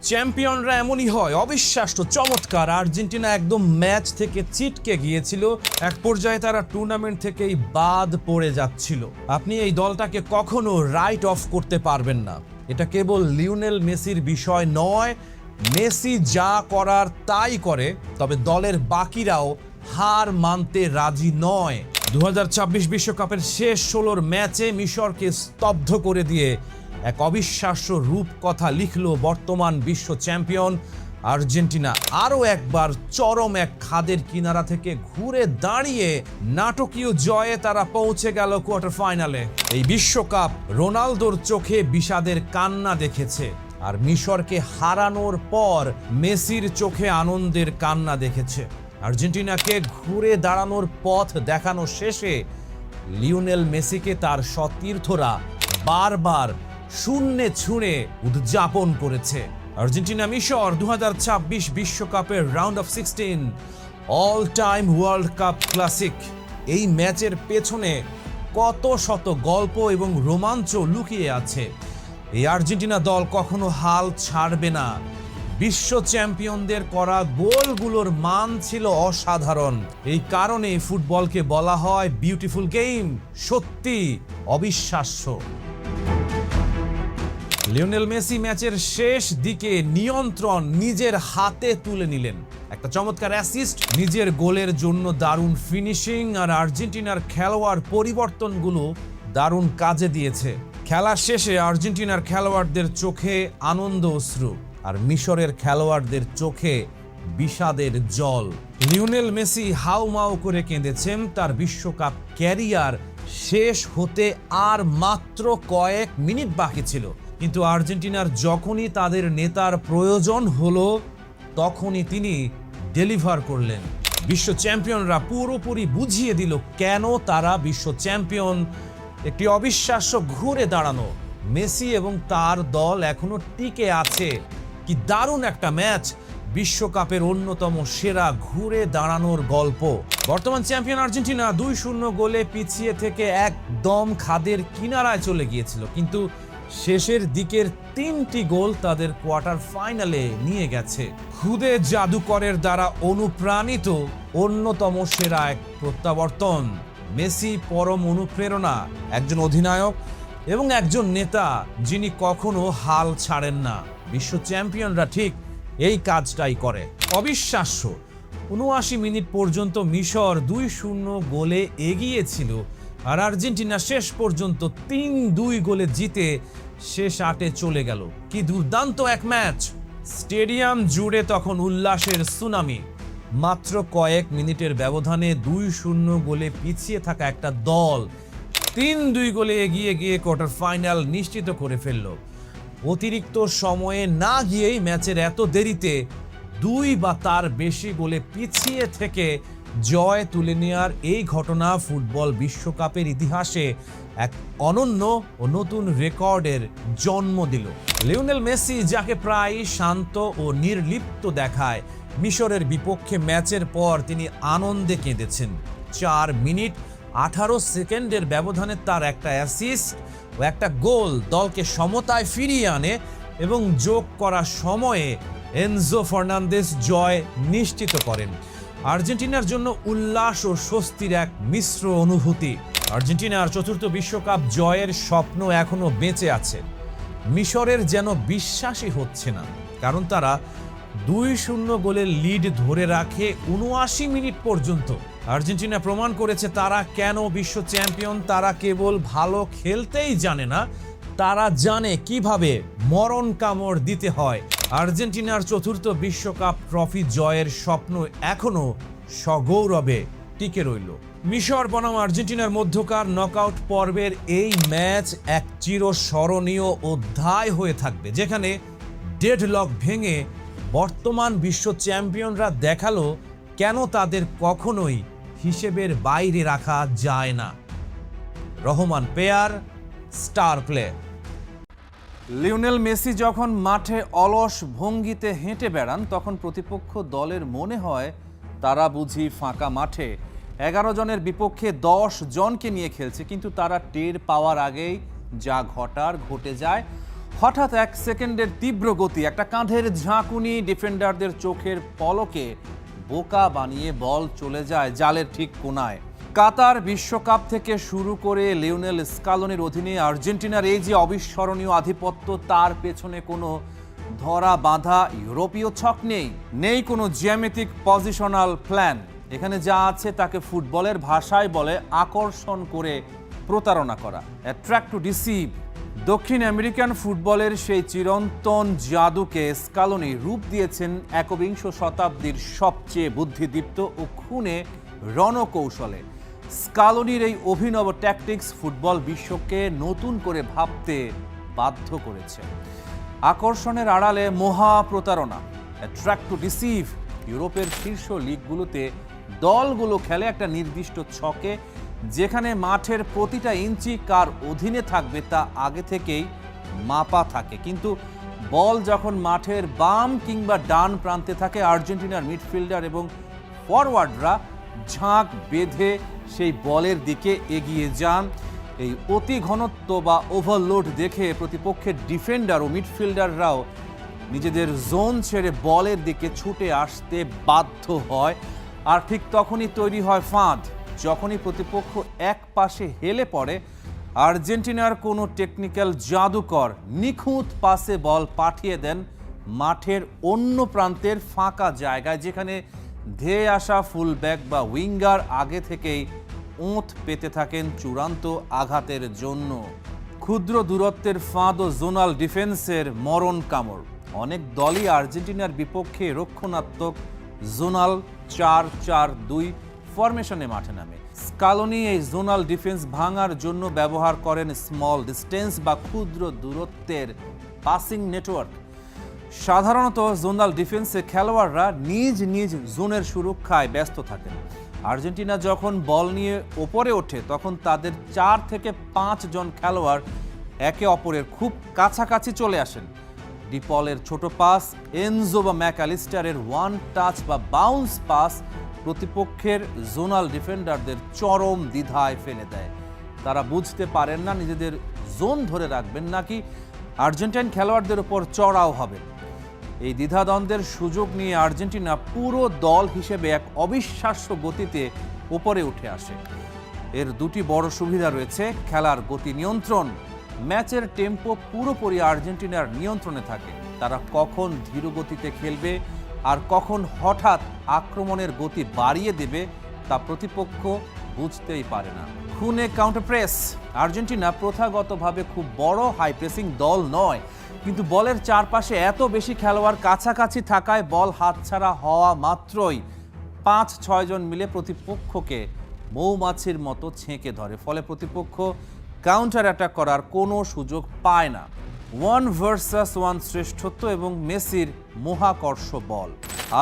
চ্যাম্পিয়নরা এমনই হয়, অবিশ্বাস্য, চমৎকার। আর্জেন্টিনা একদম ম্যাচ থেকে ছিটকে গিয়েছিল, এক পর্যায়ে তারা টুর্নামেন্ট থেকেই বাদ পড়ে যাচ্ছিল। আপনি এই দলটাকে কখনো রাইট অফ করতে পারবেন না। এটা কেবল লিওনেল মেসির বিষয় নয়, মেসি যা করার তাই করে, তবে দলের বাকিরাও হার মানতে রাজি নয়। 2026 বিশ্বকাপের শেষ 16 ম্যাচে মিশরকে স্তব্ধ করে দিয়ে এক অবিশ্বাস্য রূপকথা লিখল বর্তমান বিশ্ব চ্যাম্পিয়ন আর্জেন্টিনা। আরও একবার চরম এক খাদের কিনারা থেকে ঘুরে দাঁড়িয়ে নাটকীয় জয়ে তারা পৌঁছে গেল কোয়ার্টার ফাইনালে। এই বিশ্বকাপ রোনালদোর চোখে বিষাদের কান্না দেখেছে, আর মিশরকে হারানোর পর মেসির চোখে আনন্দের কান্না দেখেছে। আর্জেন্টিনাকে ঘুরে দাঁড়ানোর পথ দেখানো শেষে লিওনেল মেসিকে তার সতীর্থরা বারবার শূন্যে ছুঁড়ে উদযাপন করেছে। আর্জেন্টিনা মিশর 2026 বিশ্বকাপের round of 16 all time world cup classic. এই ম্যাচের পেছনে কত শত গল্প এবং রোমাঞ্চ লুকিয়ে আছে। এই আর্জেন্টিনা দল কখনো হাল ছাড়বে না। বিশ্ব চ্যাম্পিয়নদের করা গোলগুলোর মান ছিল অসাধারণ। এই কারণে ফুটবলকে বলা হয় বিউটিফুল গেম, সত্যি অবিশ্বাস্য। লিওনেল মেসি ম্যাচের শেষ দিকে নিয়ন্ত্রণ নিজের হাতে তুলে নিলেন, একটা চমৎকার অ্যাসিস্ট, নিজের গোলের জন্য দারুণ ফিনিশিং, আর আর্জেন্টিনার খেলোয়াড় পরিবর্তনগুলো দারুণ কাজে দিয়েছে। খেলার শেষে আর্জেন্টিনার খেলোয়াড়দের চোখে আনন্দ অশ্রু, আর মিশরের খেলোয়াড়দের চোখে বিষাদের জল। লিওনেল মেসি হাউমাউ করে কেঁদেছেন। তার বিশ্বকাপ ক্যারিয়ার শেষ হতে আর মাত্র কয়েক মিনিট বাকি ছিল, কিন্তু আর্জেন্টিনার যখনই তাদের নেতার প্রয়োজন হলো তখনই তিনি ডেলিভার করলেন। বিশ্ব চ্যাম্পিয়নরা পুরোপুরি বুঝিয়ে দিল কেন তারা বিশ্ব চ্যাম্পিয়ন। একটি অবিশ্বাস্য ঘুরে দাঁড়ানো মেসি এবং তার দল এখনো টিকে আছে। কি দারুণ একটা ম্যাচ, বিশ্বকাপের অন্যতম সেরা ঘুরে দাঁড়ানোর গল্প। বর্তমান চ্যাম্পিয়ন আর্জেন্টিনা 2-0 গোলে পিছিয়ে থেকে একদম খাদের কিনারায় চলে গিয়েছিল, কিন্তু শেষের দিকের 3টি গোল তাদের কোয়ার্টার ফাইনালে নিয়ে গেছে। খুদে জাদুকরের দ্বারা অনুপ্রাণিত অন্যতম সেরা এক প্রত্যাবর্তন। মেসি পরম অনুপ্রেরণা, একজন অধিনায়ক এবং একজন নেতা যিনি কখনো হাল ছাড়েন না। বিশ্ব চ্যাম্পিয়নরা ঠিক এই কাজটাই করে। অবিশ্বাস্য, 79 মিনিট পর্যন্ত মিশর 2-0 গোলে এগিয়ে ছিল, আর আর্জেন্টিনা শেষ পর্যন্ত 3-2 গোলে জিতে শেষ 8-এ চলে গেল। কি দুর্দান্ত এক ম্যাচ! স্টেডিয়াম জুড়ে তখন উল্লাসের সুনামি। মাত্র কয়েক মিনিটের ব্যবধানে 2-0 গোলে পিছিয়ে থাকা একটা দল 3-2 গোলে এগিয়ে গিয়ে কোয়ার্টার ফাইনাল নিশ্চিত করে ফেলল। অতিরিক্ত সময়ে না গিয়েই ম্যাচের এত দেরিতে 2 বা তার বেশি গোলে পিছিয়ে থেকে জয় তুলে নেওয়ার এই ঘটনা ফুটবল বিশ্বকাপের ইতিহাসে এক অনন্য ও নতুন রেকর্ডের জন্ম দিল। লিওনেল মেসি, যাকে প্রায় শান্ত ও নির্লিপ্ত দেখায়, মিশরের বিপক্ষে ম্যাচের পর তিনি আনন্দে কেঁদেছেন। 4 মিনিট 18 সেকেন্ডের ব্যবধানে তার একটা অ্যাসিস্ট ও একটা গোল দলকে সমতায় ফিরিয়ে আনে, এবং যোগ করা সময়ে এনজো ফার্নান্দেজ জয় নিশ্চিত করেন। আর্জেন্টিনার জন্য উল্লাস ও স্বস্তির এক মিশ্র অনুভূতি। আর্জেন্টিনার 4র্থ বিশ্বকাপ জয়ের স্বপ্ন এখনো বেঁচে আছে। মিশরের যেন বিশ্বাসই হচ্ছে না, কারণ তারা 2-0 গোলের লিড ধরে রাখে 79 মিনিট পর্যন্ত। আর্জেন্টিনা প্রমাণ করেছে তারা কেন বিশ্ব চ্যাম্পিয়ন। তারা কেবল ভালো খেলতেই জানে না, তারা জানে কিভাবে মরণ কামড় দিতে হয়। আর্জেন্টিনার 4র্থ বিশ্বকাপ ট্রফি জয়ের স্বপ্ন এখনো সগৌরবে টিকে রইল। মিশর বনাম আর্জেন্টিনার মধ্যকার নকআউট পর্বের এই ম্যাচ এক চিরস্মরণীয় অধ্যায় হয়ে থাকবে, যেখানে ডেডলক ভেঙে বর্তমান বিশ্ব চ্যাম্পিয়নরা দেখালো কেন তাদের কখনোই হিসেবের বাইরে রাখা যায় না। রহমান পেয়ার, স্টার প্লে। লিওনেল মেসি যখন মাঠে অলস ভঙ্গিতে হেঁটে বেড়ান, তখন প্রতিপক্ষ দলের মনে হয় তারা বুঝি ফাঁকা মাঠে 11 জনের বিপক্ষে 10 জনকে নিয়ে খেলছে, কিন্তু তারা টের পাওয়ার আগেই যা ঘটার ঘটে যায়। হঠাৎ 1 সেকেন্ডের তীব্র গতি, একটা কাঁধের ঝাঁকুনি, ডিফেন্ডারদের চোখের পলকে বোকা বানিয়ে বল চলে যায় জালের ঠিক কোনায়। কাতার বিশ্বকাপ থেকে শুরু করে লিওনেল স্কালোনির অধীনে আর্জেন্টিনার এই যে অবিস্মরণীয় আধিপত্য, তার পেছনে কোনো ধরা বাঁধা ইউরোপীয় ছক নেই কোনো জ্যামিতিক পজিশনাল প্ল্যান। এখানে যা আছে তাকে ফুটবলের ভাষায় বলে আকর্ষণ করে প্রতারণা করা, অ্যাট্রাক্ট টু ডিসিভ। দক্ষিণ আমেরিকান ফুটবলের সেই চিরন্তন জাদুকে স্কালোনি রূপ দিয়েছেন একবিংশ শতাব্দীর সবচেয়ে বুদ্ধিদীপ্ত ও খুনে রণকৌশলে। স্কালোনির এই অভিনব ট্যাকটিক্স ফুটবল বিশ্বকে নতুন করে ভাবতে বাধ্য করেছে। আকর্ষণের আড়ালে মহা প্রতারণা, অ্যাট্রাক্ট টু ডিসিভ। ইউরোপের শীর্ষ লিগগুলোতে দলগুলো খেলে একটা নির্দিষ্ট ছকে, যেখানে মাঠের প্রতিটা ইঞ্চি কার অধীনে থাকবে তা আগে থেকেই মাপা থাকে। কিন্তু বল যখন মাঠের বাম কিংবা ডান প্রান্তে থাকে, আর্জেন্টিনার মিডফিল্ডার এবং ফরওয়ার্ডরা ঝাঁক বেঁধে সেই বলের দিকে এগিয়ে যান। এই অতি ঘনত্ব বা ওভারলোড দেখে প্রতিপক্ষের ডিফেন্ডার ও মিডফিল্ডাররাও নিজেদের জোন ছেড়ে বলের দিকে ছুটে আসতে বাধ্য হয়। আর ঠিক তখনই তৈরি হয় ফাঁদ। যখনই প্রতিপক্ষ এক পাশে হেলে পড়ে, আর্জেন্টিনার কোনো টেকনিক্যাল জাদুকর নিখুঁত পাসে বল পাঠিয়ে দেন মাঠের অন্য প্রান্তের ফাঁকা জায়গায়, যেখানে ধেয়ে আসা ফুলব্যাক বা উইঙ্গার আগে থেকেই ওঁত পেতে থাকেন চূড়ান্ত আঘাতের জন্য। ক্ষুদ্র দূরত্বের ফাঁদ ও জোনাল ডিফেন্সের মরণ কামড়। অনেক দলই আর্জেন্টিনার বিপক্ষে রক্ষণাত্মক জোনাল 4-4-2 ফরমেশনে মাঠে নামে। স্কালোনি এই জোনাল ডিফেন্স ভাঙার জন্য ব্যবহার করেন স্মল ডিস্টেন্স বা ক্ষুদ্র দূরত্বের পাসিং নেটওয়ার্ক। সাধারণত জোনাল ডিফেন্সে খেলোয়াড়রা নিজ নিজ জোনের সুরক্ষায় ব্যস্ত থাকেন। আর্জেন্টিনা যখন বল নিয়ে ওপরে ওঠে, তখন তাদের 4 থেকে 5 জন খেলোয়াড় একে অপরের খুব কাছাকাছি চলে আসেন। ডিপলের ছোট পাস, এনজো বা ম্যাকঅ্যালিস্টারের ওয়ান টাচ বা বাউন্স পাস প্রতিপক্ষের জোনাল ডিফেন্ডারদের চরম দ্বিধায় ফেলে দেয়। তারা বুঝতে পারেন না নিজেদের জোন ধরে রাখবেন নাকি আর্জেন্টাইন খেলোয়াড়দের উপর চড়াও হবেন। এই দ্বিধাদ্বন্দ্বের সুযোগ নিয়ে আর্জেন্টিনা পুরো দল হিসেবে এক অবিশ্বাস্য গতিতে উপরে উঠে আসে। এর দুটি বড় সুবিধা রয়েছে। খেলার গতি নিয়ন্ত্রণ, ম্যাচের টেম্পো পুরোপুরি আর্জেন্টিনার নিয়ন্ত্রণে থাকে। তারা কখন ধীর গতিতে খেলবে আর কখন হঠাৎ আক্রমণের গতি বাড়িয়ে দেবে তা প্রতিপক্ষ বুঝতেই পারে না। খুনে কাউন্টার প্রেস। আর্জেন্টিনা প্রথাগতভাবে খুব বড় হাই প্রেসিং দল নয়, কিন্তু বলের চারপাশে এত বেশি খেলোয়াড় কাছাকাছি থাকায় বল হাতছাড়া হওয়া মাত্রই 5-6 জন মিলে প্রতিপক্ষকে মৌমাছির মতো ছেঁকে ধরে। ফলে প্রতিপক্ষ কাউন্টার অ্যাটাক করার কোনো সুযোগ পায় না। 1 ভার্সাস 1 শ্রেষ্ঠত্ব এবং মেসির মহাকর্ষ বল।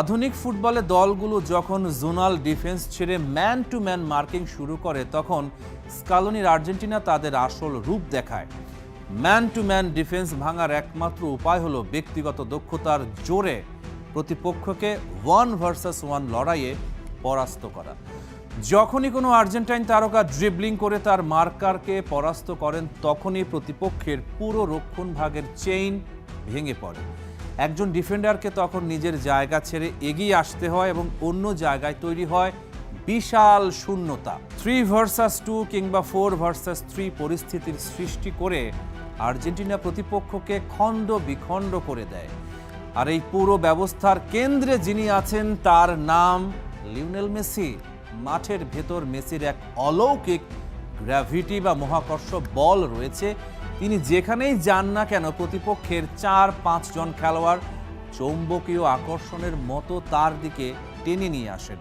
আধুনিক ফুটবলে দলগুলো যখন জোনাল ডিফেন্স ছেড়ে ম্যান টু ম্যান মার্কিং শুরু করে, তখন স্কালোনির আর্জেন্টিনা তাদের আসল রূপ দেখায়। ম্যান টু ম্যান ডিফেন্স ভাঙার একমাত্র উপায় হলো ব্যক্তিগত দক্ষতার জোরে প্রতিপক্ষকে 1 ভার্সাস 1 লড়াইয়ে পরাস্ত করা। যখনই কোনো আর্জেন্টাইন তারকা ড্রিবলিং করে তার মার্কারকে পরাস্ত করেন, তখনই প্রতিপক্ষের পুরো রক্ষণ ভাগের চেইন ভেঙে পড়ে। একজন ডিফেন্ডারকে তখন নিজের জায়গা ছেড়ে এগিয়ে আসতে হয় এবং অন্য জায়গায় তৈরি হয় বিশাল শূন্যতা। 3 ভার্সাস 2 কিংবা 4 ভার্সাস 3 পরিস্থিতির সৃষ্টি করে আর্জেন্টিনা প্রতিপক্ষকে খণ্ড বিখণ্ড করে দেয়। আর এই পুরো ব্যবস্থার কেন্দ্রে যিনি আছেন তার নাম লিওনেল মেসি। মাঠের ভেতর মেসির এক অলৌকিক গ্র্যাভিটি বা মহাকর্ষ বল রয়েছে। তিনি যেখানেই যান না কেন, প্রতিপক্ষের 4-5 জন খেলোয়াড় চৌম্বকীয় আকর্ষণের মতো তার দিকে টেনে নিয়ে আসেন।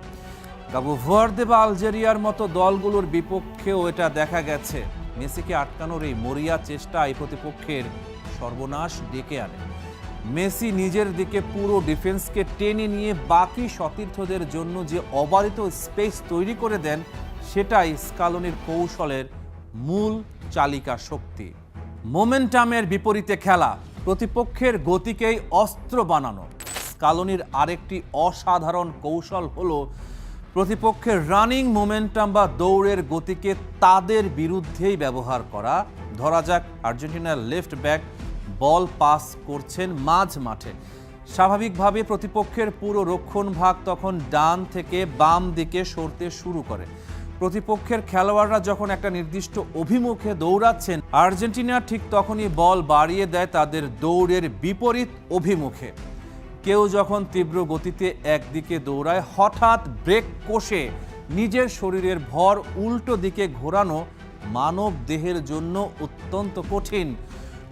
কাবু ভার্দে বা আলজেরিয়ার মতো দলগুলোর বিপক্ষেও এটা দেখা গেছে। মেসিকে আটকানোর এই মরিয়া চেষ্টা এই প্রতিপক্ষের সর্বনাশ ডেকে আনে। মেসি নিজের দিকে পুরো ডিফেন্সকে টেনে নিয়ে বাকি সতীর্থদের জন্য যে অবারিত স্পেস তৈরি করে দেন, সেটাই স্কালোনির কৌশলের মূল চালিকা শক্তি। মোমেন্টামের বিপরীতে খেলা, প্রতিপক্ষের গতিকেই অস্ত্র বানানো। স্কালোনির আরেকটি অসাধারণ কৌশল হলো প্রতিপক্ষের রানিং মোমেন্টাম বা দৌড়ের গতিকে তাদের বিরুদ্ধেই ব্যবহার করা। ধরা যাক আর্জেন্টিনার লেফট ব্যাক বল পাস করছেন মাঝ মাঠে। স্বাভাবিকভাবে প্রতিপক্ষের পুরো রক্ষণ ভাগ তখন ডান থেকে বাম দিকে সরতে শুরু করে। প্রতিপক্ষের খেলোয়াড়রা যখন একটা নির্দিষ্ট অভিমুখে দৌড়াচ্ছেন, আর্জেন্টিনা ঠিক তখনই বল বাড়িয়ে দেয় তাদের দৌড়ের বিপরীত অভিমুখে। কেউ যখন তীব্র গতিতে একদিকে দৌড়ায়, হঠাৎ ব্রেক কষে নিজের শরীরের ভর উল্টো দিকে ঘোরানো মানব দেহের জন্য অত্যন্ত কঠিন।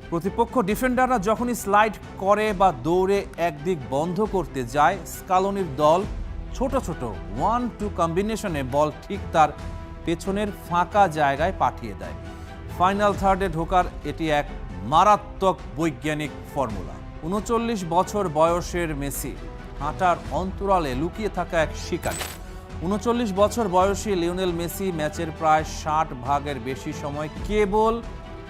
প্রতিপক্ষ ডিফেন্ডাররা যখনই স্লাইড করে বা দৌড়ে একদিক বন্ধ করতে যায়, স্কালোনির দল ছোট ছোট 1-2 কম্বিনেশনে বল ঠিক তার পেছনের ফাঁকা জায়গায় পাঠিয়ে দেয়। ফাইনাল থার্ডে ঢোকার এটি এক মারাত্মক বৈজ্ঞানিক ফর্মুলা। 39 বছর বয়সের মেসি হাঁটার অন্তরালে লুকিয়ে থাকা এক শিকারী। 39 বছর বয়সী লিওনেল মেসি ম্যাচের প্রায় 60 ভাগের বেশি সময় কেবল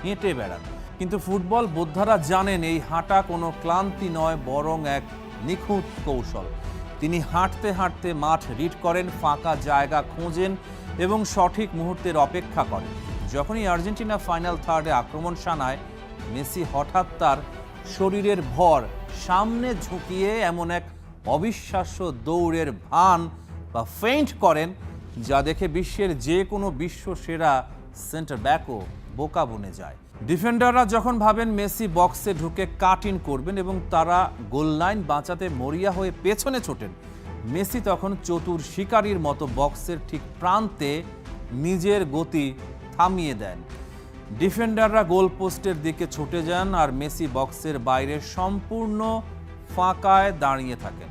হেঁটে বেড়ান। কিন্তু ফুটবল বোদ্ধারা জানেন এই হাঁটা কোনো ক্লান্তি নয়, বরং এক নিখুঁত কৌশল। তিনি হাঁটতে হাঁটতে মাঠ রিড করেন, ফাঁকা জায়গা খোঁজেন এবং সঠিক মুহূর্তের অপেক্ষা করেন। যখনই আর্জেন্টিনা ফাইনাল থার্ডে আক্রমণ শানায়, মেসি হঠাৎ তার শরীরের ভর সামনে ঝুঁকিয়ে এমন এক অবিশ্বাস্য দৌড়ের ভান বা ফেইন্ট করেন, যা দেখে বিশ্বের যে কোনো বিশ্বসেরা সেন্টার ব্যাকও বোকা বনে যায়। ডিফেন্ডাররা যখন ভাবেন মেসি বক্সে ঢুকে কাট ইন করবেন এবং তারা গোল লাইন বাঁচাতে মরিয়া হয়ে পেছনে ছোটেন, মেসি তখন চতুর শিকারীর মতো বক্সের ঠিক প্রান্তে নিজের গতি থামিয়ে দেন। ডিফেন্ডাররা গোল পোস্টের দিকে ছুটে যান আর মেসি বক্সের বাইরে সম্পূর্ণ ফাঁকায় দাঁড়িয়ে থাকেন।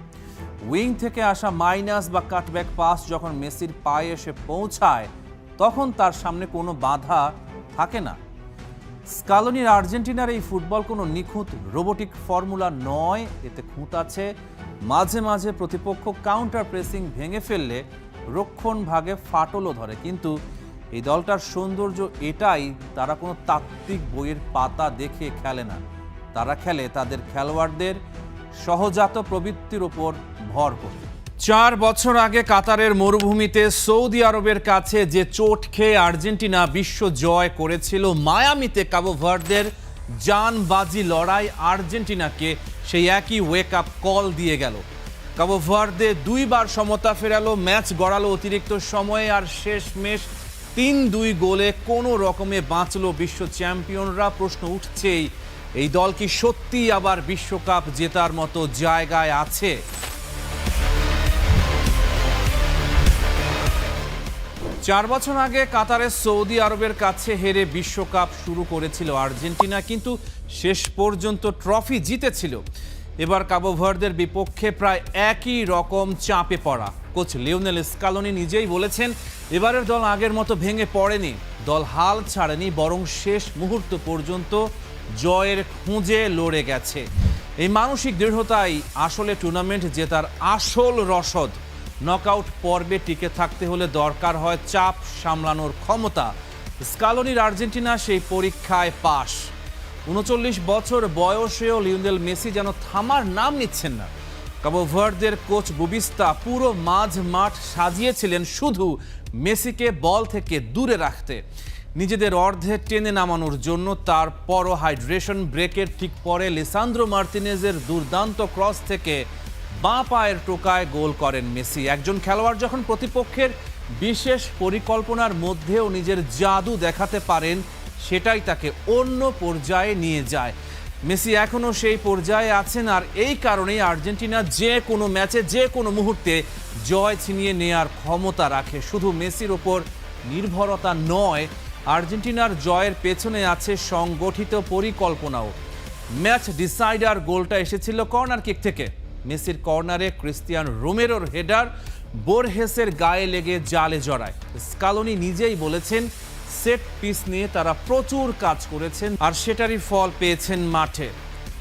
উইং থেকে আসা মাইনাস বা কাটব্যাক পাস যখন মেসির পায়ে এসে পৌঁছায়, তখন তার সামনে কোনো বাধা থাকে না। স্কালোনির আর্জেন্টিনার এই ফুটবল কোনো নিখুঁত রোবোটিক ফর্মুলা নয়, এতে খুঁত আছে। মাঝে মাঝে প্রতিপক্ষ কাউন্টার প্রেসিং ভেঙে ফেললে রক্ষণ ভাগে ফাটলও ধরে, কিন্তু এই দলটার সৌন্দর্য এটাই, তারা কোনো তাত্ত্বিক বইয়ের পাতা দেখে খেলে না, তারা খেলে তাদের খেলোয়াড়দের সহজাত প্রবৃত্তির উপর ভর করে। 4 বছর আগে কাতারের মরুভূমিতে সৌদি আরবের কাছে যে চোট খেয়ে আর্জেন্টিনা বিশ্ব জয় করেছিল, মায়ামিতে কাবো ভার্দের জানবাজি লড়াই আর্জেন্টিনাকে সেই একই ওয়েক আপ কল দিয়ে গেল। কাবো ভার্দে 2 বার সমতা ফেরালো, ম্যাচ গড়ালো অতিরিক্ত সময়ে, আর শেষমেশ 3-2 গোলে কোনো রকমে বাঁচলো বিশ্ব চ্যাম্পিয়নরা। প্রশ্ন উঠছেই, এই দল কি সত্যি আবার বিশ্বকাপ জেতার মতো জায়গায় আছে? চার বছর আগে কাতারের সৌদি আরবের কাছে হেরে বিশ্বকাপ শুরু করেছিল আর্জেন্টিনা, কিন্তু শেষ পর্যন্ত ট্রফি জিতেছিল। এবার কাবো ভার্দের বিপক্ষে প্রায় একই রকম চাপে পড়া। কোচ লিওনেল স্কালোনি নিজেই বলেছেন, এবারের দল আগের মতো ভেঙে পড়েনি, দল হাল ছাড়েনি, বরং শেষ মুহূর্ত পর্যন্ত জয়ের খুঁজে লড়ে গেছে। এই মানসিক দৃঢ়তাই আসলে টুর্নামেন্ট জেতার আসল রসদ। নকআউট পর্বে টিকে থাকতে হলে দরকার হয় চাপ সামলানোর ক্ষমতা। স্কালোনির আর্জেন্টিনা সেই পরীক্ষায় পাশ। 39 বছর বয়সেও লিওনেল মেসি যেন থামার নাম নিচ্ছেন না। কাবো ভার্দের কোচ বুবিস্তা পুরো মাঝ মাঠ সাজিয়েছিলেন শুধু মেসিকে বল থেকে দূরে রাখতে, নিজেদের অর্ধে টেনে নামানোর জন্য। তারপরও হাইড্রেশন ব্রেকের ঠিক পরে লিসান্দ্রো মার্তিনেজের দুর্দান্ত ক্রস থেকে বাঁ পায়ের টোকায় গোল করেন মেসি। একজন খেলোয়াড় যখন প্রতিপক্ষের বিশেষ পরিকল্পনার মধ্যেও নিজের জাদু দেখাতে পারেন, সেটাই তাকে অন্য পর্যায়ে নিয়ে যায়। মেসি এখনও সেই পর্যায়ে আছেন, আর এই কারণেই আর্জেন্টিনা যে কোনো ম্যাচে যে কোনো মুহূর্তে জয় ছিনিয়ে নেয়ার ক্ষমতা রাখে। শুধু মেসির ওপর নির্ভরতা নয়, আর্জেন্টিনার জয়ের পেছনে আছে সংগঠিত পরিকল্পনাও। ম্যাচ ডিসাইডার গোলটা এসেছিল কর্নার কিক থেকে। মেসির কর্নারে ক্রিস্টিয়ান রোমেরোর হেডার বোরহেসের গায়ে লেগে জালে জড়ায়। স্কালোনি নিজেই বলেছেন, সেট পিস নিয়ে তারা প্রচুর কাজ করেছেন আর সেটারই ফল পেয়েছেন মাঠে।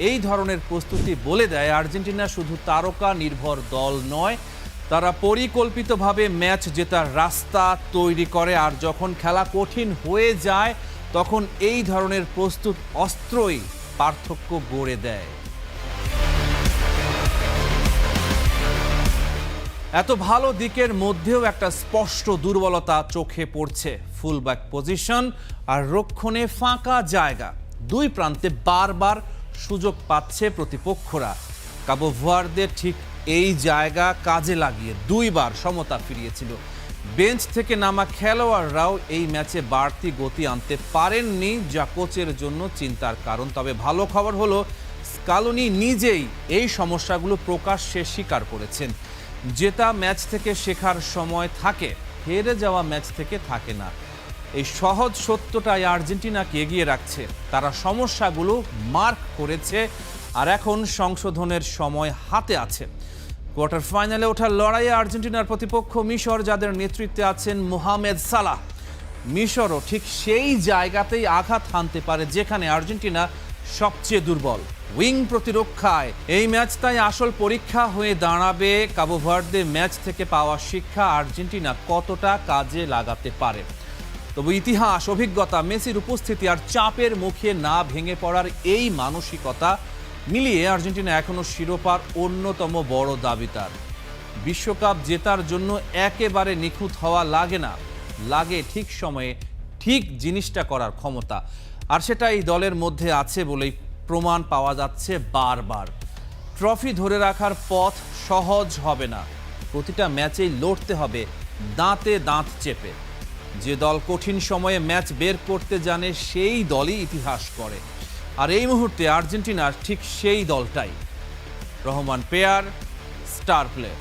এই ধরনের প্রস্তুতি বলে দেয় আর্জেন্টিনা শুধু তারকা নির্ভর দল নয়, তারা পরিকল্পিতভাবে ম্যাচ জেতার রাস্তা তৈরি করে। আর যখন খেলা কঠিন হয়ে যায়, তখন এই ধরনের প্রস্তুত অস্ত্রই পার্থক্য গড়ে দেয়। এত ভালো দিকের মধ্যেও একটা স্পষ্ট দুর্বলতা চোখে পড়ছে, ফুলব্যাক পজিশন আর রক্ষণে ফাঁকা জায়গা। দুই প্রান্তে বারবার সুযোগ পাচ্ছে প্রতিপক্ষরা। কাবো ভার্দে ঠিক এই জায়গা কাজে লাগিয়ে 2 বার সমতা ফিরিয়েছিল। বেঞ্চ থেকে নামা খেলোয়াড়রাও এই ম্যাচে বাড়তি গতি আনতে পারেননি, যা কোচের জন্য চিন্তার কারণ। তবে ভালো খবর হলো স্কালোনি নিজেই এই সমস্যাগুলো প্রকাশ্যে স্বীকার করেছেন। জেতা ম্যাচ থেকে শেখার সময় থাকে, হেরে যাওয়া ম্যাচ থেকে থাকে না। এই সহজ সত্যটাই আর্জেন্টিনাকে এগিয়ে রাখছে। তারা সমস্যাগুলো মার্ক করেছে আর এখন সংশোধনের সময় হাতে আছে। কোয়ার্টার ফাইনালে ওঠার লড়াইয়ে আর্জেন্টিনার প্রতিপক্ষ মিশর, যাদের নেতৃত্বে আছেন মোহামেদ সালাহ। মিশরও ঠিক সেই জায়গাতেই আঘাত হানতে পারে যেখানে আর্জেন্টিনা সবচেয়ে দুর্বল, উইং প্রতিরক্ষায়। এই ম্যাচ তাই আসল পরীক্ষা হয়ে দাঁড়াবে। কাবো ভার্দে ম্যাচ থেকে পাওয়া শিক্ষা আর্জেন্টিনা কতটা কাজে লাগাতে পারে। তবু ইতিহাস, অভিজ্ঞতা, মেসির উপস্থিতি আর চাপের মুখে না ভেঙে পড়ার এই মানসিকতা মিলিয়ে আর্জেন্টিনা এখনো শিরোপার অন্যতম বড় দাবিদার। বিশ্বকাপ জেতার জন্য একেবারে নিখুঁত হওয়া লাগে না, লাগে ঠিক সময়ে ঠিক জিনিসটা করার ক্ষমতা। আর সেটা এই দলের মধ্যে আছে বলেই প্রমাণ পাওয়া যাচ্ছে বারবার। ট্রফি ধরে রাখার পথ সহজ হবে না, প্রতিটা ম্যাচেই লড়তে হবে দাঁতে দাঁত চেপে। যে দল কঠিন সময়ে ম্যাচ বের করতে জানে সেই দলই ইতিহাস করে। আর এই মুহূর্তে আর্জেন্টিনার ঠিক সেই দলটাই। রহমান পেয়ার, স্টার প্লে।